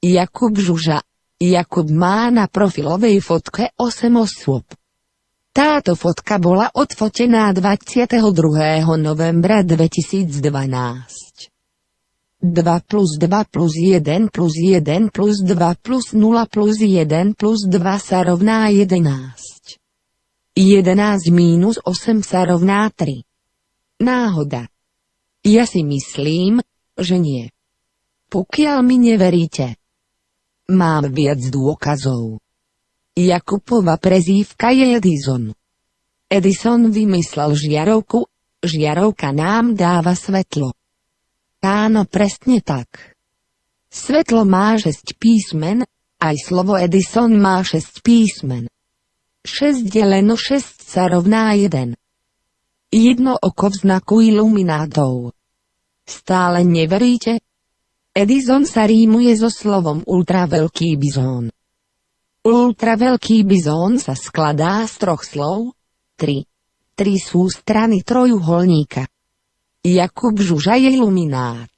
Jakub Žuža. Jakub má na profilovej fotke 8 osôb. Táto fotka bola odfotená 22. novembra 2012. 2 plus 2 plus 1 plus 1 plus 2 plus 0 plus 1 plus 2 sa rovná 11. 11 minus 8 sa rovná 3. Náhoda? Ja si myslím, že nie. Pokiaľ mi neveríte, mám viac dôkazov. Jakubova prezývka je Edison. Edison vymyslel žiarovku, žiarovka nám dáva svetlo. Áno, presne tak. Svetlo má 6 písmen, aj slovo Edison má 6 písmen. 6 deleno 6 sa rovná 1. Jedno oko v znaku iluminátov. Stále neveríte? Edison sa rímuje so slovom ultraveľký bizón. Ultraveľký bizón sa skladá z 3 slov. 3 sú strany trojuholníka. Jakub Žuža je iluminát.